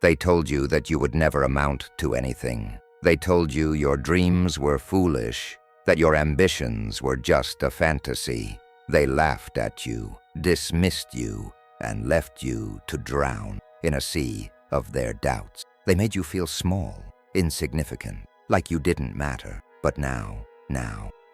They told you that you would never amount to anything. They told you your dreams were foolish, that your ambitions were just a fantasy. They laughed at you, dismissed you, and left you to drown in a sea of their doubts. They made you feel small, insignificant, like you didn't matter. But now,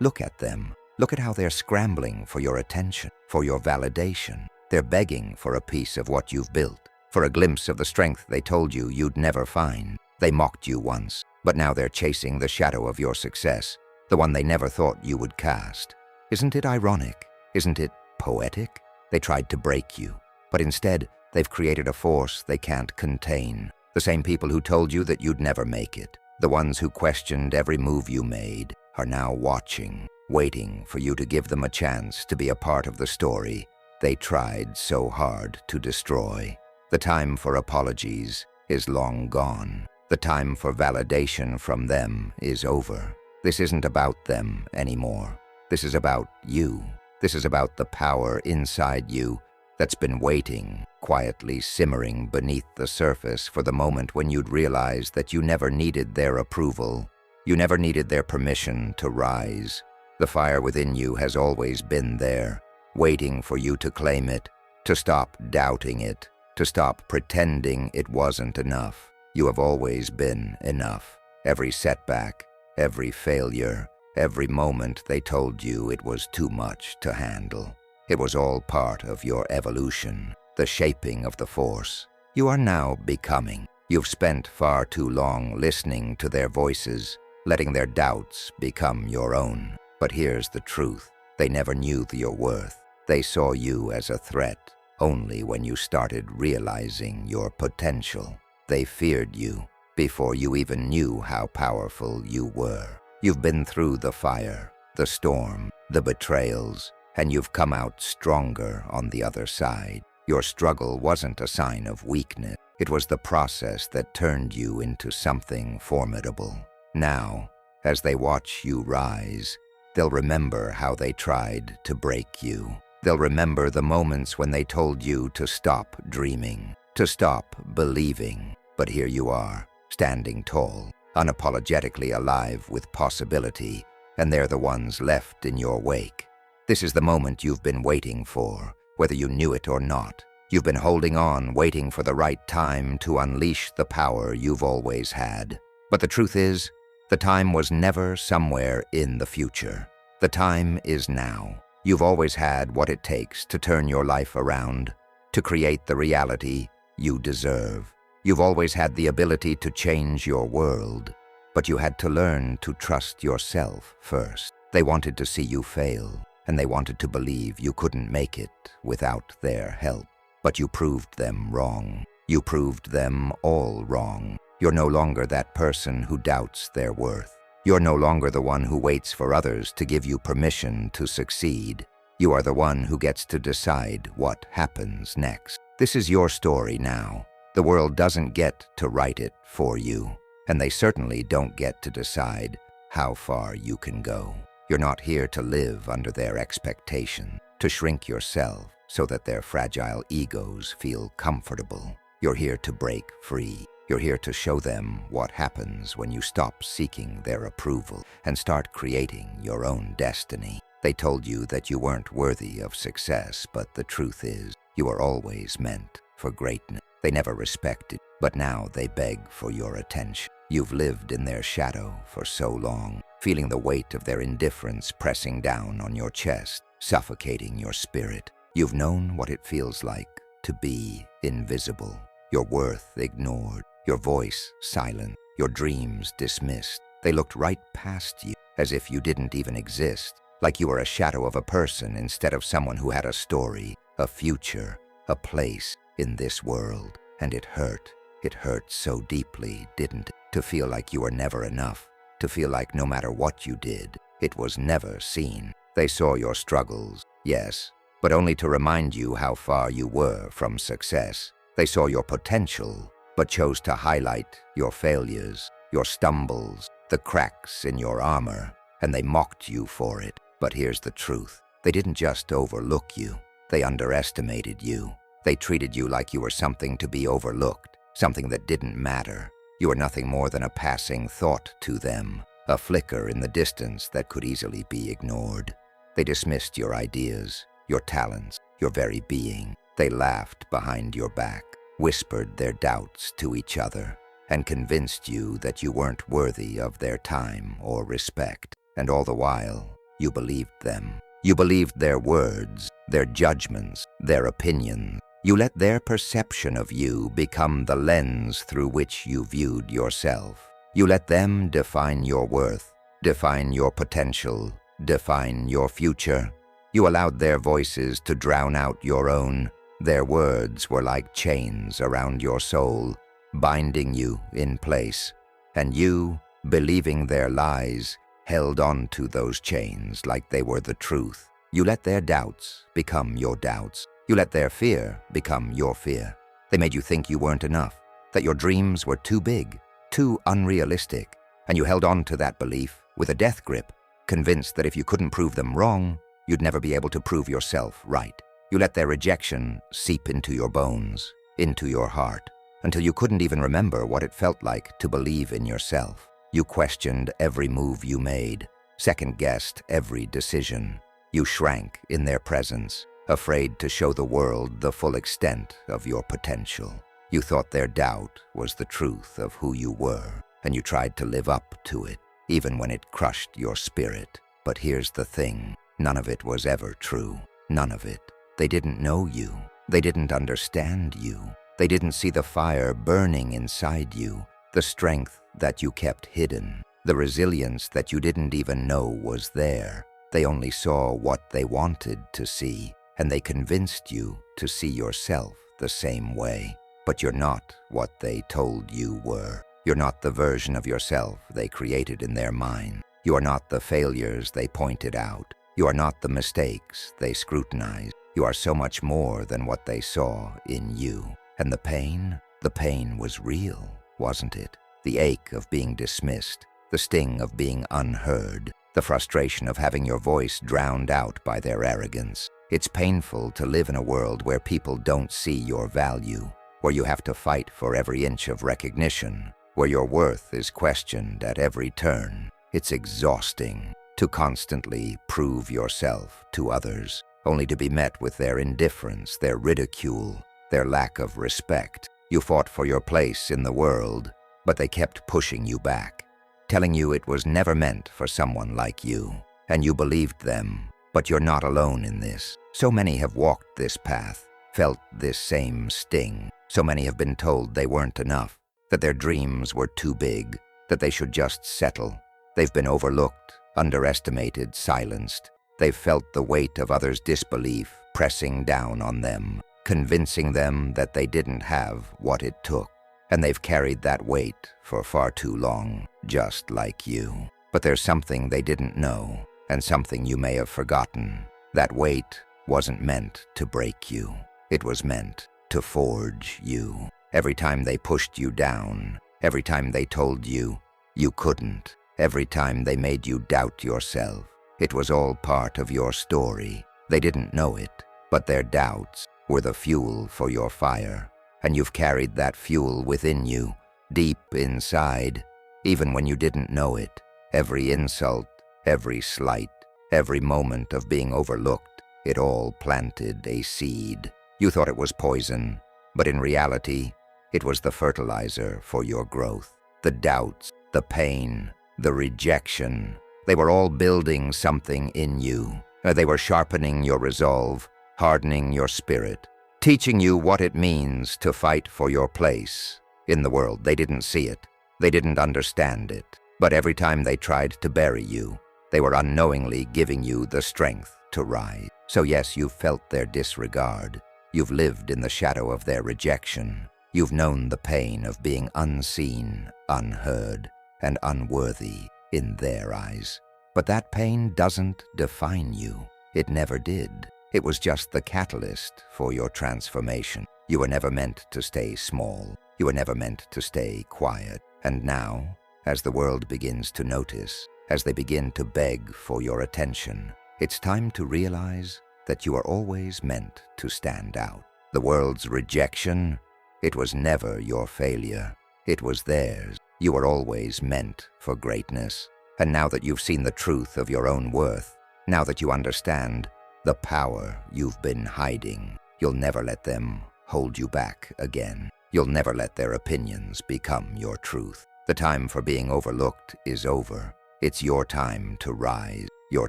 look at them. Look at how they're scrambling for your attention, for your validation. They're begging for a piece of what you've built, for a glimpse of the strength they told you you'd never find. They mocked you once, but now they're chasing the shadow of your success, the one they never thought you would cast. Isn't it ironic? Isn't it poetic? They tried to break you, but instead they've created a force they can't contain. The same people who told you that you'd never make it, the ones who questioned every move you made, are now watching, waiting for you to give them a chance to be a part of the story they tried so hard to destroy. The time for apologies is long gone. The time for validation from them is over. This isn't about them anymore. This is about you. This is about the power inside you that's been waiting, quietly simmering beneath the surface for the moment when you'd realize that you never needed their approval. You never needed their permission to rise. The fire within you has always been there, waiting for you to claim it, to stop doubting it, to stop pretending it wasn't enough. You have always been enough. Every setback, every failure, every moment they told you it was too much to handle. It was all part of your evolution, the shaping of the force. You are now becoming. You've spent far too long listening to their voices, letting their doubts become your own. But here's the truth. They never knew your worth. They saw you as a threat only when you started realizing your potential. They feared you before you even knew how powerful you were. You've been through the fire, the storm, the betrayals, and you've come out stronger on the other side. Your struggle wasn't a sign of weakness. It was the process that turned you into something formidable. Now, as they watch you rise, they'll remember how they tried to break you. They'll remember the moments when they told you to stop dreaming, to stop believing. But here you are, standing tall, unapologetically alive with possibility, and they're the ones left in your wake. This is the moment you've been waiting for, whether you knew it or not. You've been holding on, waiting for the right time to unleash the power you've always had. But the truth is, the time was never somewhere in the future. The time is now. You've always had what it takes to turn your life around, to create the reality you deserve. You've always had the ability to change your world, but you had to learn to trust yourself first. They wanted to see you fail, and they wanted to believe you couldn't make it without their help. But you proved them wrong. You proved them all wrong. You're no longer that person who doubts their worth. You're no longer the one who waits for others to give you permission to succeed. You are the one who gets to decide what happens next. This is your story now. The world doesn't get to write it for you, and they certainly don't get to decide how far you can go. You're not here to live under their expectation, to shrink yourself so that their fragile egos feel comfortable. You're here to break free. You're here to show them what happens when you stop seeking their approval and start creating your own destiny. They told you that you weren't worthy of success, but the truth is, you are always meant for greatness. They never respected, but now they beg for your attention. You've lived in their shadow for so long, feeling the weight of their indifference pressing down on your chest, suffocating your spirit. You've known what it feels like to be invisible, your worth ignored, your voice silent, your dreams dismissed. They looked right past you, as if you didn't even exist, like you were a shadow of a person instead of someone who had a story, a future, a place in this world. And it hurt. It hurt so deeply, didn't it? To feel like you were never enough, to feel like no matter what you did, it was never seen. They saw your struggles, yes, but only to remind you how far you were from success. They saw your potential, but chose to highlight your failures, your stumbles, the cracks in your armor, and they mocked you for it. But here's the truth. They didn't just overlook you. They underestimated you. They treated you like you were something to be overlooked, something that didn't matter. You were nothing more than a passing thought to them, a flicker in the distance that could easily be ignored. They dismissed your ideas, your talents, your very being. They laughed behind your back, whispered their doubts to each other, and convinced you that you weren't worthy of their time or respect. And all the while, you believed them. You believed their words, their judgments, their opinions. You let their perception of you become the lens through which you viewed yourself. You let them define your worth, define your potential, define your future. You allowed their voices to drown out your own. Their words were like chains around your soul, binding you in place. And you, believing their lies, held on to those chains like they were the truth. You let their doubts become your doubts. You let their fear become your fear. They made you think you weren't enough, that your dreams were too big, too unrealistic, and you held on to that belief with a death grip, convinced that if you couldn't prove them wrong, you'd never be able to prove yourself right. You let their rejection seep into your bones, into your heart, until you couldn't even remember what it felt like to believe in yourself. You questioned every move you made, second-guessed every decision. You shrank in their presence, afraid to show the world the full extent of your potential. You thought their doubt was the truth of who you were, and you tried to live up to it, even when it crushed your spirit. But here's the thing, none of it was ever true. None of it. They didn't know you. They didn't understand you. They didn't see the fire burning inside you, the strength that you kept hidden, the resilience that you didn't even know was there. They only saw what they wanted to see, and they convinced you to see yourself the same way. But you're not what they told you were. You're not the version of yourself they created in their mind. You are not the failures they pointed out. You are not the mistakes they scrutinized. You are so much more than what they saw in you. And the pain was real, wasn't it? The ache of being dismissed, the sting of being unheard, the frustration of having your voice drowned out by their arrogance. It's painful to live in a world where people don't see your value, where you have to fight for every inch of recognition, where your worth is questioned at every turn. It's exhausting to constantly prove yourself to others, only to be met with their indifference, their ridicule, their lack of respect. You fought for your place in the world, but they kept pushing you back, telling you it was never meant for someone like you. And you believed them, but you're not alone in this. So many have walked this path, felt this same sting. So many have been told they weren't enough, that their dreams were too big, that they should just settle. They've been overlooked, underestimated, silenced. They've felt the weight of others' disbelief pressing down on them, convincing them that they didn't have what it took. And they've carried that weight for far too long, just like you. But there's something they didn't know, and something you may have forgotten. That weight wasn't meant to break you. It was meant to forge you. Every time they pushed you down, every time they told you you couldn't, every time they made you doubt yourself, it was all part of your story. They didn't know it, but their doubts were the fuel for your fire. And you've carried that fuel within you, deep inside, even when you didn't know it. Every insult, every slight, every moment of being overlooked, it all planted a seed. You thought it was poison, but in reality, it was the fertilizer for your growth. The doubts, the pain, the rejection, they were all building something in you. They were sharpening your resolve, hardening your spirit, teaching you what it means to fight for your place in the world. They didn't see it. They didn't understand it. But every time they tried to bury you, they were unknowingly giving you the strength to rise. So yes, you've felt their disregard. You've lived in the shadow of their rejection. You've known the pain of being unseen, unheard, and unworthy in their eyes. But that pain doesn't define you. It never did. It was just the catalyst for your transformation. You were never meant to stay small. You were never meant to stay quiet. And now, as the world begins to notice, as they begin to beg for your attention, it's time to realize that you are always meant to stand out. The world's rejection, It was never your failure. It was theirs. You were always meant for greatness. And now that you've seen the truth of your own worth, now that you understand the power you've been hiding, you'll never let them hold you back again. You'll never let their opinions become your truth. The time for being overlooked is over. It's your time to rise. You're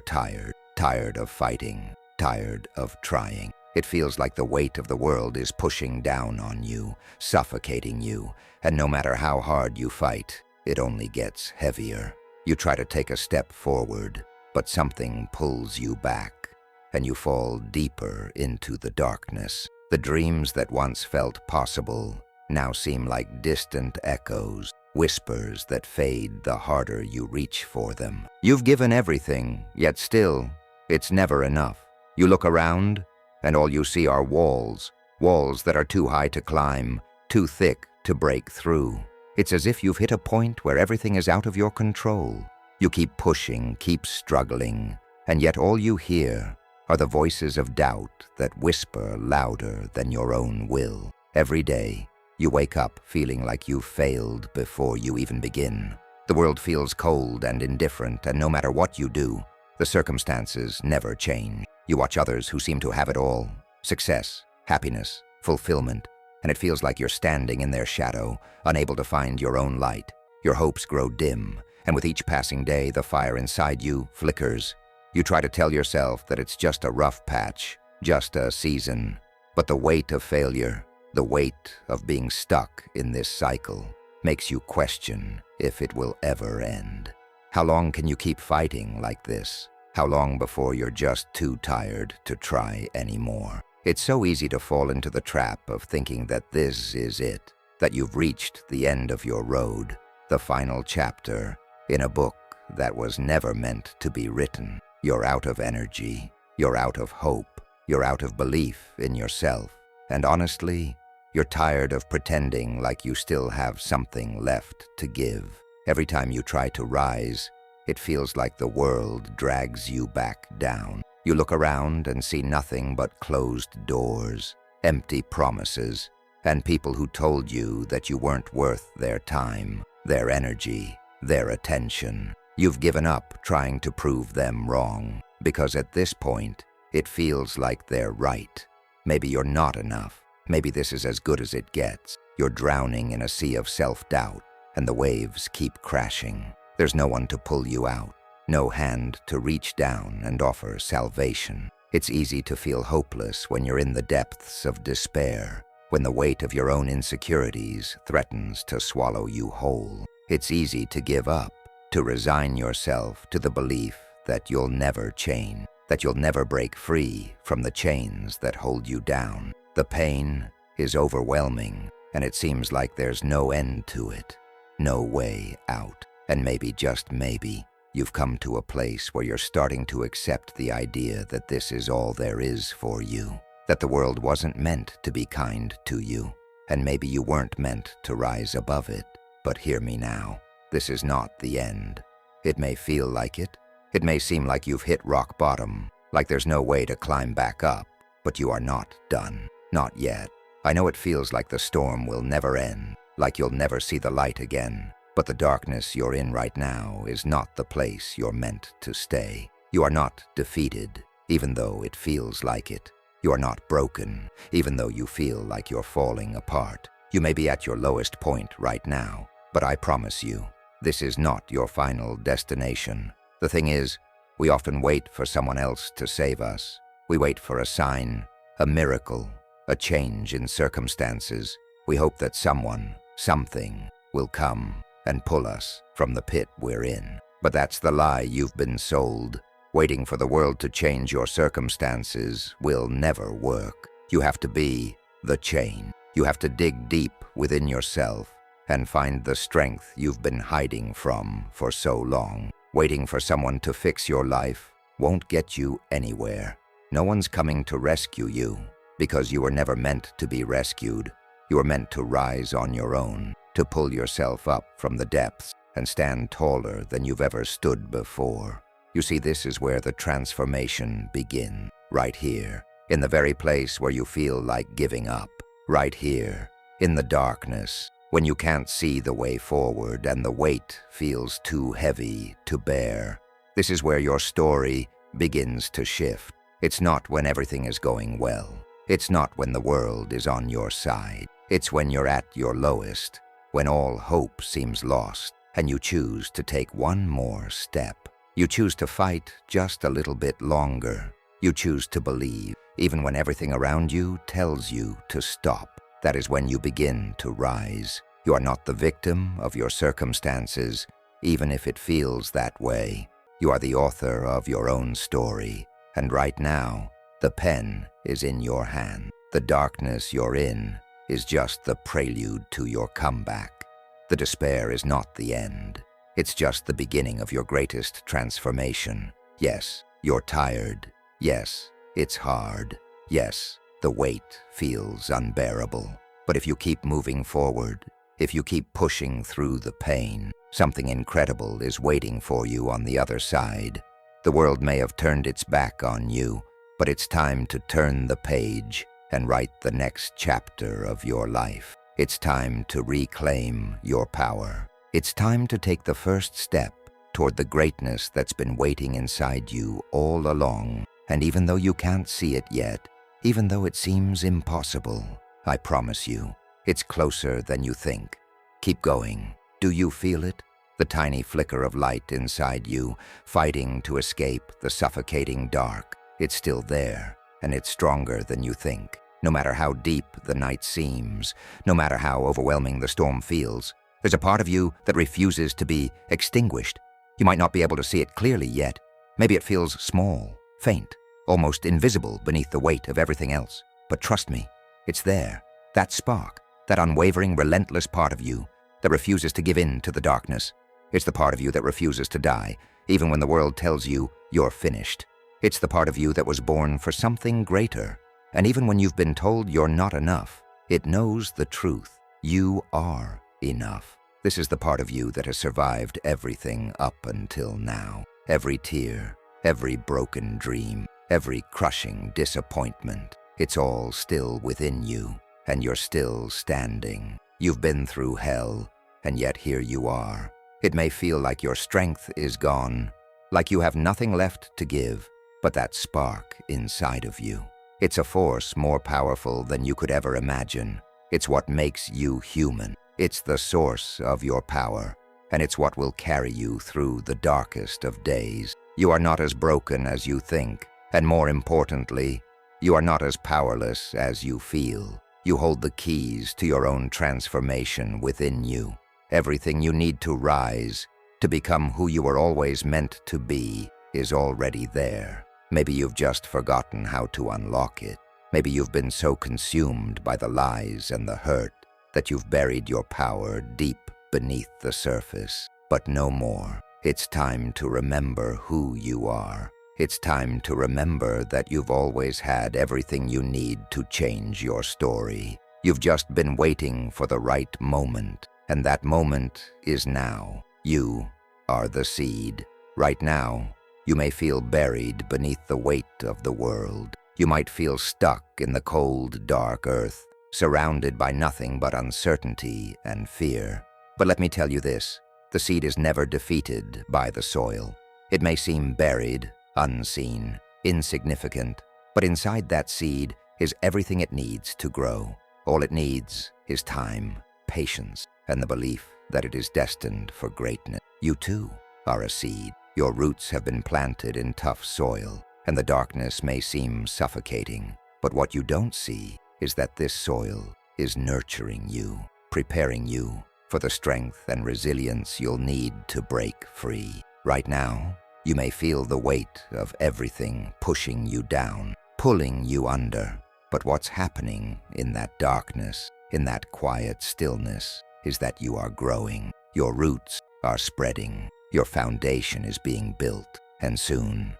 tired of fighting, tired of trying. It feels like the weight of the world is pushing down on you, suffocating you, and no matter how hard you fight, it only gets heavier. You try to take a step forward, but something pulls you back, and you fall deeper into the darkness. The dreams that once felt possible now seem like distant echoes, whispers that fade the harder you reach for them. You've given everything, yet still, it's never enough. You look around, and all you see are walls that are too high to climb, too thick to break through. It's as if you've hit a point where everything is out of your control. You keep pushing, keep struggling, and yet all you hear are the voices of doubt that whisper louder than your own will. Every day, you wake up feeling like you've failed before you even begin. The world feels cold and indifferent, and no matter what you do, the circumstances never change. You watch others who seem to have it all: success, happiness, fulfillment, and it feels like you're standing in their shadow, unable to find your own light. Your hopes grow dim, and with each passing day, the fire inside you flickers. You try to tell yourself that it's just a rough patch, just a season, but the weight of failure, the weight of being stuck in this cycle, makes you question if it will ever end. How long can you keep fighting like this? How long before you're just too tired to try anymore? It's so easy to fall into the trap of thinking that this is it, that you've reached the end of your road, the final chapter in a book that was never meant to be written. You're out of energy, you're out of hope, you're out of belief in yourself, and honestly, you're tired of pretending like you still have something left to give. Every time you try to rise, it feels like the world drags you back down. You look around and see nothing but closed doors, empty promises, and people who told you that you weren't worth their time, their energy, their attention. You've given up trying to prove them wrong, because at this point, it feels like they're right. Maybe you're not enough. Maybe this is as good as it gets. You're drowning in a sea of self-doubt, and the waves keep crashing. There's no one to pull you out, no hand to reach down and offer salvation. It's easy to feel hopeless when you're in the depths of despair, when the weight of your own insecurities threatens to swallow you whole. It's easy to give up, to resign yourself to the belief that you'll never change, that you'll never break free from the chains that hold you down. The pain is overwhelming, and it seems like there's no end to it, no way out. And maybe, just maybe, you've come to a place where you're starting to accept the idea that this is all there is for you, that the world wasn't meant to be kind to you, and maybe you weren't meant to rise above it. But hear me now. This is not the end. It may feel like it. It may seem like you've hit rock bottom, like there's no way to climb back up, but you are not done. Not yet. I know it feels like the storm will never end, like you'll never see the light again, but the darkness you're in right now is not the place you're meant to stay. You are not defeated, even though it feels like it. You are not broken, even though you feel like you're falling apart. You may be at your lowest point right now, but I promise you, this is not your final destination. The thing is, we often wait for someone else to save us. We wait for a sign, a miracle, a change in circumstances. We hope that someone, something, will come and pull us from the pit we're in. But that's the lie you've been sold. Waiting for the world to change your circumstances will never work. You have to be the change. You have to dig deep within yourself and find the strength you've been hiding from for so long. Waiting for someone to fix your life won't get you anywhere. No one's coming to rescue you, because you were never meant to be rescued. You were meant to rise on your own, to pull yourself up from the depths and stand taller than you've ever stood before. You see, this is where the transformation begins, right here, in the very place where you feel like giving up, right here, in the darkness, when you can't see the way forward and the weight feels too heavy to bear. This is where your story begins to shift. It's not when everything is going well. It's not when the world is on your side. It's when you're at your lowest, when all hope seems lost, and you choose to take one more step. You choose to fight just a little bit longer. You choose to believe, even when everything around you tells you to stop. That is when you begin to rise. You are not the victim of your circumstances, even if it feels that way. You are the author of your own story, and right now, the pen is in your hand. The darkness you're in is just the prelude to your comeback. The despair is not the end. It's just the beginning of your greatest transformation. Yes, you're tired. Yes, it's hard. Yes, the weight feels unbearable. But if you keep moving forward, if you keep pushing through the pain, something incredible is waiting for you on the other side. The world may have turned its back on you, but it's time to turn the page and write the next chapter of your life. It's time to reclaim your power. It's time to take the first step toward the greatness that's been waiting inside you all along. And even though you can't see it yet, even though it seems impossible, I promise you, it's closer than you think. Keep going. Do you feel it? The tiny flicker of light inside you, fighting to escape the suffocating dark. It's still there, and it's stronger than you think. No matter how deep the night seems, no matter how overwhelming the storm feels, there's a part of you that refuses to be extinguished. You might not be able to see it clearly yet. Maybe it feels small, faint, almost invisible beneath the weight of everything else. But trust me, it's there. That spark, that unwavering, relentless part of you that refuses to give in to the darkness. It's the part of you that refuses to die, even when the world tells you you're finished. It's the part of you that was born for something greater. And even when you've been told you're not enough, it knows the truth. You are enough. This is the part of you that has survived everything up until now. Every tear, every broken dream, every crushing disappointment. It's all still within you, and you're still standing. You've been through hell, and yet here you are. It may feel like your strength is gone, like you have nothing left to give, but that spark inside of you. It's a force more powerful than you could ever imagine. It's what makes you human. It's the source of your power, and it's what will carry you through the darkest of days. You are not as broken as you think, and more importantly, you are not as powerless as you feel. You hold the keys to your own transformation within you. Everything you need to rise, to become who you were always meant to be, is already there. Maybe you've just forgotten how to unlock it. Maybe you've been so consumed by the lies and the hurt that you've buried your power deep beneath the surface. But no more. It's time to remember who you are. It's time to remember that you've always had everything you need to change your story. You've just been waiting for the right moment, and that moment is now. You are the seed. Right now, you may feel buried beneath the weight of the world. You might feel stuck in the cold, dark earth, surrounded by nothing but uncertainty and fear. But let me tell you this, the seed is never defeated by the soil. It may seem buried, unseen, insignificant, but inside that seed is everything it needs to grow. All it needs is time, patience, and the belief that it is destined for greatness. You too are a seed. Your roots have been planted in tough soil, and the darkness may seem suffocating. But what you don't see is that this soil is nurturing you, preparing you for the strength and resilience you'll need to break free. Right now, you may feel the weight of everything pushing you down, pulling you under. But what's happening in that darkness, in that quiet stillness, is that you are growing. Your roots are spreading. Your foundation is being built. And soon,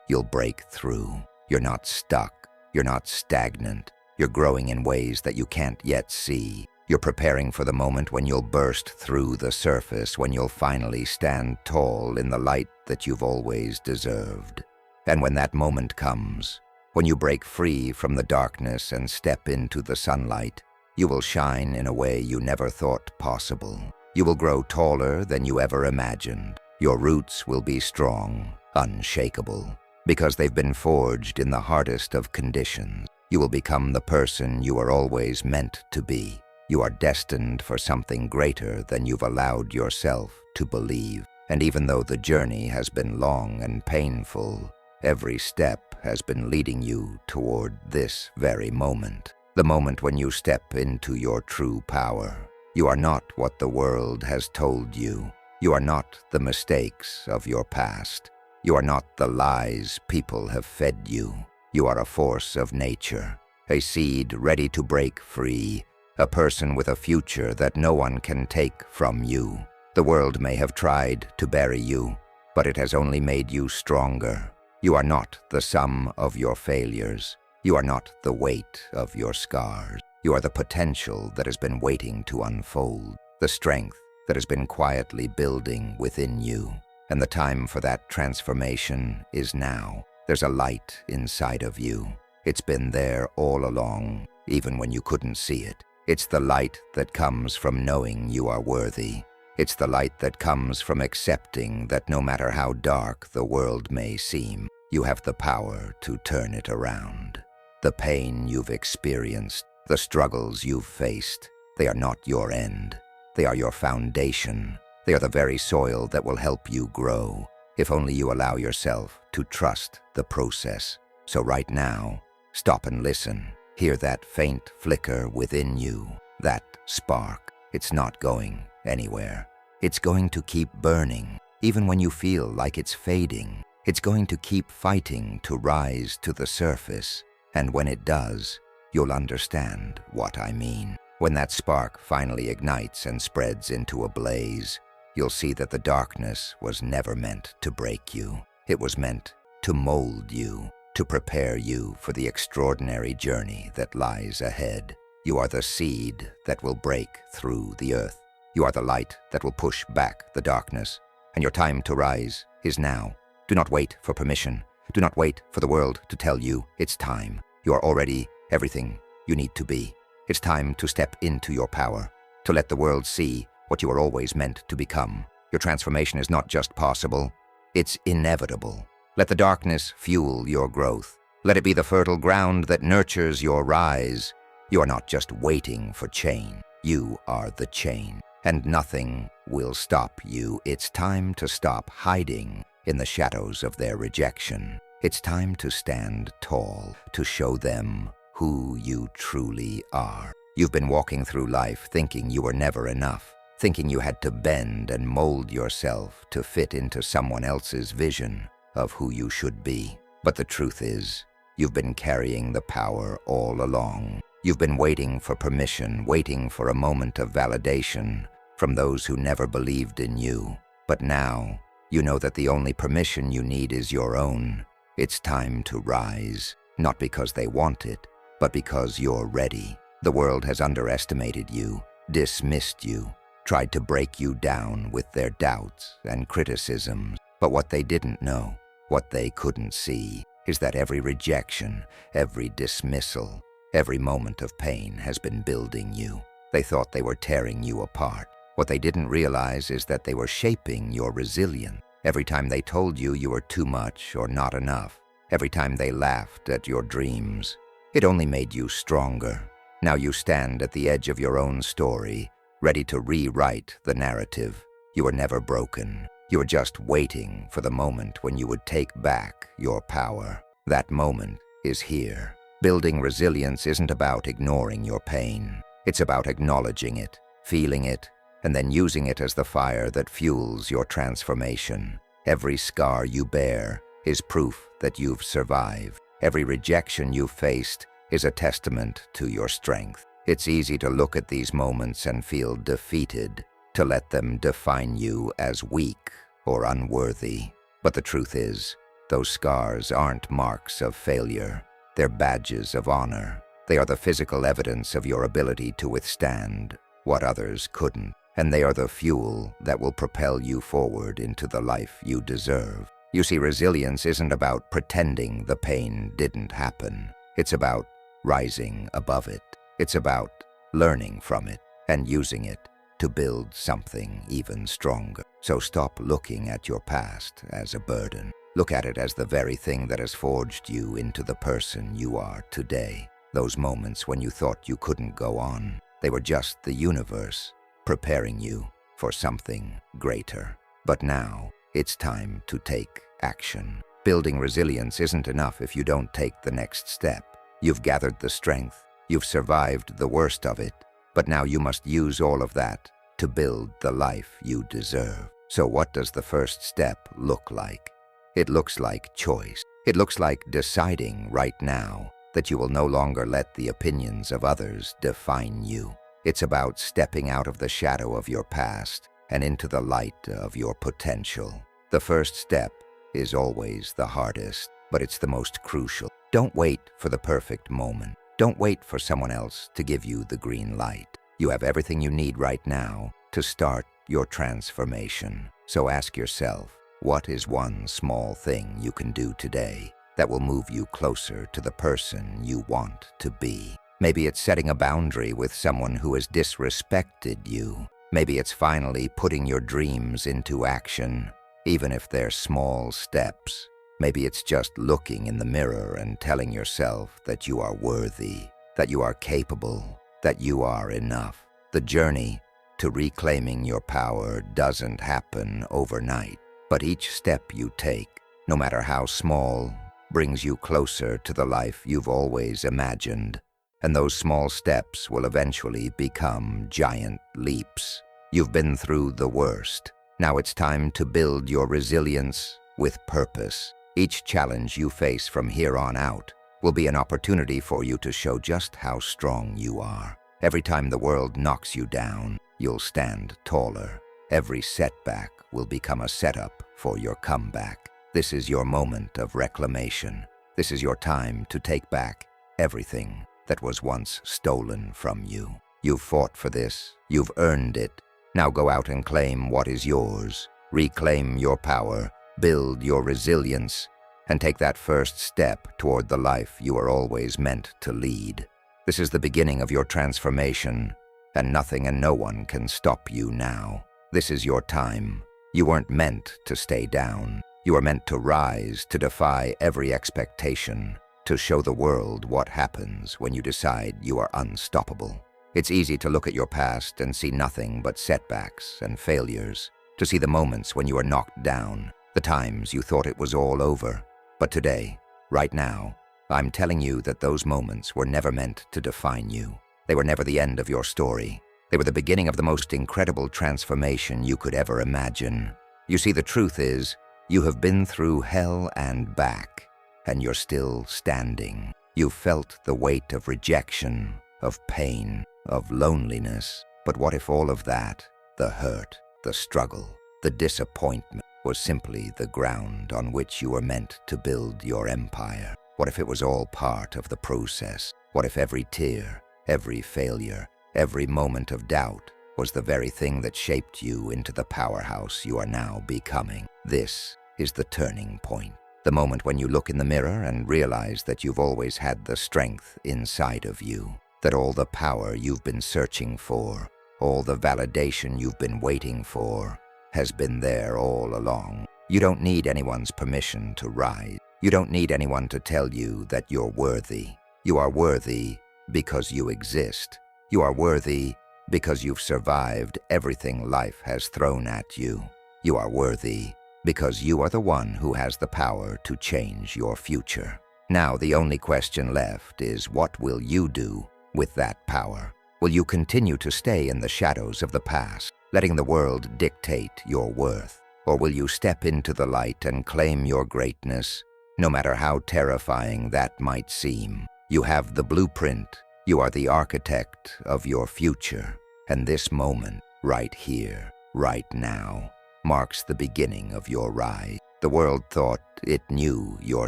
you'll break through. You're not stuck. You're not stagnant. You're growing in ways that you can't yet see. You're preparing for the moment when you'll burst through the surface, when you'll finally stand tall in the light that you've always deserved. And when that moment comes, when you break free from the darkness and step into the sunlight, You will shine in a way you never thought possible. You will grow taller than you ever imagined. Your roots will be strong, unshakable, because they've been forged in the hardest of conditions. You will become the person you are always meant to be. You are destined for something greater than you've allowed yourself to believe. And even though the journey has been long and painful, every step has been leading you toward this very moment. The moment when you step into your true power. You are not what the world has told you. You are not the mistakes of your past. You are not the lies people have fed you. You are a force of nature, a seed ready to break free, a person with a future that no one can take from you. The world may have tried to bury you, but it has only made you stronger. You are not the sum of your failures. You are not the weight of your scars. You are the potential that has been waiting to unfold, the strength that has been quietly building within you. And the time for that transformation is now. There's a light inside of you. It's been there all along, even when you couldn't see it. It's the light that comes from knowing you are worthy. It's the light that comes from accepting that no matter how dark the world may seem, you have the power to turn it around. The pain you've experienced, the struggles you've faced, they are not your end. They are your foundation. They are the very soil that will help you grow, if only you allow yourself to trust the process. So right now, stop and listen. Hear that faint flicker within you, that spark. It's not going anywhere. It's going to keep burning, even when you feel like it's fading. It's going to keep fighting to rise to the surface, and when it does, you'll understand what I mean. When that spark finally ignites and spreads into a blaze, you'll see that the darkness was never meant to break you. It was meant to mold you, to prepare you for the extraordinary journey that lies ahead. You are the seed that will break through the earth. You are the light that will push back the darkness. And your time to rise is now. Do not wait for permission. Do not wait for the world to tell you it's time. You are already everything you need to be. It's time to step into your power, to let the world see what you are always meant to become. Your transformation is not just possible, it's inevitable. Let the darkness fuel your growth. Let it be the fertile ground that nurtures your rise. You are not just waiting for change. You are the change, and nothing will stop you. It's time to stop hiding in the shadows of their rejection. It's time to stand tall, to show them who you truly are. You've been walking through life thinking you were never enough, thinking you had to bend and mold yourself to fit into someone else's vision of who you should be. But the truth is, you've been carrying the power all along. You've been waiting for permission, waiting for a moment of validation from those who never believed in you. But now, you know that the only permission you need is your own. It's time to rise, not because they want it, but because you're ready. The world has underestimated you, dismissed you, tried to break you down with their doubts and criticisms. But what they didn't know, what they couldn't see, is that every rejection, every dismissal, every moment of pain has been building you. They thought they were tearing you apart. What they didn't realize is that they were shaping your resilience. Every time they told you you were too much or not enough, every time they laughed at your dreams, it only made you stronger. Now you stand at the edge of your own story, ready to rewrite the narrative. You were never broken. You were just waiting for the moment when you would take back your power. That moment is here. Building resilience isn't about ignoring your pain. It's about acknowledging it, feeling it, and then using it as the fire that fuels your transformation. Every scar you bear is proof that you've survived. Every rejection you've faced is a testament to your strength. It's easy to look at these moments and feel defeated, to let them define you as weak or unworthy. But the truth is, those scars aren't marks of failure. They're badges of honor. They are the physical evidence of your ability to withstand what others couldn't. And they are the fuel that will propel you forward into the life you deserve. You see, resilience isn't about pretending the pain didn't happen. It's about rising above it. It's about learning from it, and using it to build something even stronger. So stop looking at your past as a burden. Look at it as the very thing that has forged you into the person you are today. Those moments when you thought you couldn't go on, they were just the universe preparing you for something greater. But now, it's time to take action. Building resilience isn't enough if you don't take the next step. You've gathered the strength, you've survived the worst of it, but now you must use all of that to build the life you deserve. So what does the first step look like? It looks like choice. It looks like deciding right now that you will no longer let the opinions of others define you. It's about stepping out of the shadow of your past and into the light of your potential. The first step is always the hardest, but it's the most crucial. Don't wait for the perfect moment. Don't wait for someone else to give you the green light. You have everything you need right now to start your transformation. So ask yourself, what is one small thing you can do today that will move you closer to the person you want to be? Maybe it's setting a boundary with someone who has disrespected you. Maybe it's finally putting your dreams into action, even if they're small steps. Maybe it's just looking in the mirror and telling yourself that you are worthy, that you are capable, that you are enough. The journey to reclaiming your power doesn't happen overnight, but each step you take, no matter how small, brings you closer to the life you've always imagined. And those small steps will eventually become giant leaps. You've been through the worst. Now it's time to build your resilience with purpose. Each challenge you face from here on out will be an opportunity for you to show just how strong you are. Every time the world knocks you down, you'll stand taller. Every setback will become a setup for your comeback. This is your moment of reclamation. This is your time to take back everything that was once stolen from you. You've fought for this. You've earned it. Now go out and claim what is yours. Reclaim your power, build your resilience, and take that first step toward the life you are always meant to lead. This is the beginning of your transformation, and nothing and no one can stop you now. This is your time. You weren't meant to stay down. You are meant to rise, to defy every expectation, to show the world what happens when you decide you are unstoppable. It's easy to look at your past and see nothing but setbacks and failures, to see the moments when you are knocked down, the times you thought it was all over. But today, right now, I'm telling you that those moments were never meant to define you. They were never the end of your story. They were the beginning of the most incredible transformation you could ever imagine. You see, the truth is, you have been through hell and back, and you're still standing. You've felt the weight of rejection, of pain, of loneliness. But what if all of that, the hurt, the struggle, the disappointment, was simply the ground on which you were meant to build your empire? What if it was all part of the process? What if every tear, every failure, every moment of doubt was the very thing that shaped you into the powerhouse you are now becoming? This is the turning point. The moment when you look in the mirror and realize that you've always had the strength inside of you, that all the power you've been searching for, all the validation you've been waiting for, has been there all along. You don't need anyone's permission to rise. You don't need anyone to tell you that you're worthy. You are worthy because you exist. You are worthy because you've survived everything life has thrown at you. You are worthy because you are the one who has the power to change your future. Now the only question left is, what will you do with that power? Will you continue to stay in the shadows of the past, letting the world dictate your worth? Or will you step into the light and claim your greatness, no matter how terrifying that might seem? You have the blueprint. You are the architect of your future. And this moment, right here, right now, marks the beginning of your rise. The world thought it knew your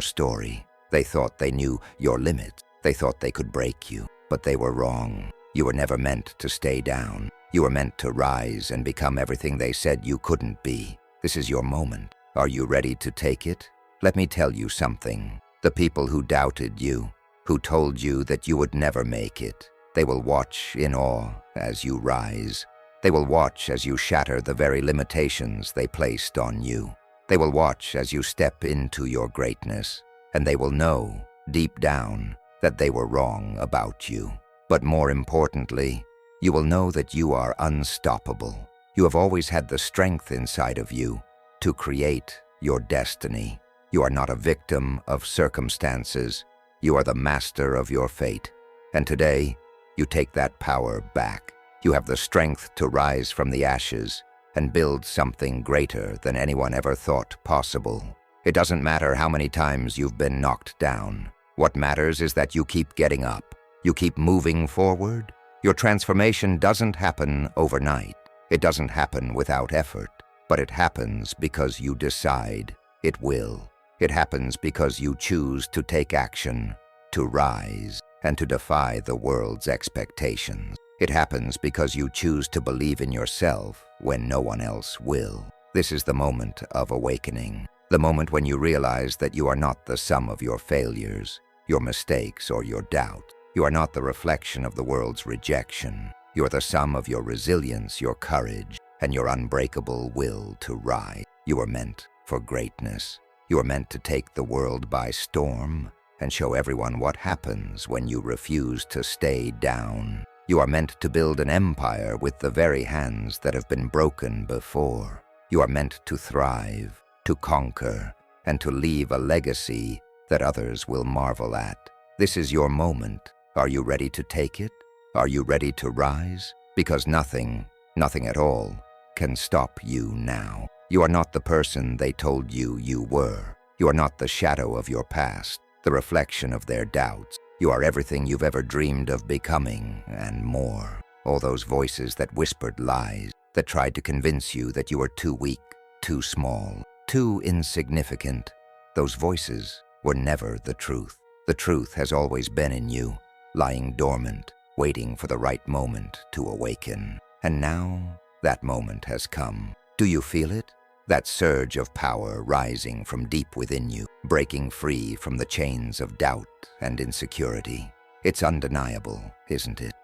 story. They thought they knew your limits. They thought they could break you, but they were wrong. You were never meant to stay down. You were meant to rise and become everything they said you couldn't be. This is your moment. Are you ready to take it? Let me tell you something. The people who doubted you, who told you that you would never make it, They will watch in awe as you rise. They will watch as you shatter the very limitations they placed on you. They will watch as you step into your greatness, and they will know, deep down, that they were wrong about you. But more importantly, you will know that you are unstoppable. You have always had the strength inside of you to create your destiny. You are not a victim of circumstances. You are the master of your fate. And today, you take that power back. You have the strength to rise from the ashes and build something greater than anyone ever thought possible. It doesn't matter how many times you've been knocked down. What matters is that you keep getting up. You keep moving forward. Your transformation doesn't happen overnight. It doesn't happen without effort, but it happens because you decide it will. It happens because you choose to take action, to rise, and to defy the world's expectations. It happens because you choose to believe in yourself when no one else will. This is the moment of awakening, the moment when you realize that you are not the sum of your failures, your mistakes, or your doubts. You are not the reflection of the world's rejection. You are the sum of your resilience, your courage, and your unbreakable will to rise. You are meant for greatness. You are meant to take the world by storm and show everyone what happens when you refuse to stay down. You are meant to build an empire with the very hands that have been broken before. You are meant to thrive, to conquer, and to leave a legacy that others will marvel at. This is your moment. Are you ready to take it? Are you ready to rise? Because nothing at all, can stop you now. You are not the person they told you you were. You are not the shadow of your past, the reflection of their doubts. You are everything you've ever dreamed of becoming, and more. All those voices that whispered lies, that tried to convince you that you were too weak, too small, too insignificant. Those voices were never the truth. The truth has always been in you, lying dormant, waiting for the right moment to awaken. And now, that moment has come. Do you feel it? That surge of power rising from deep within you, breaking free from the chains of doubt and insecurity. It's undeniable, isn't it?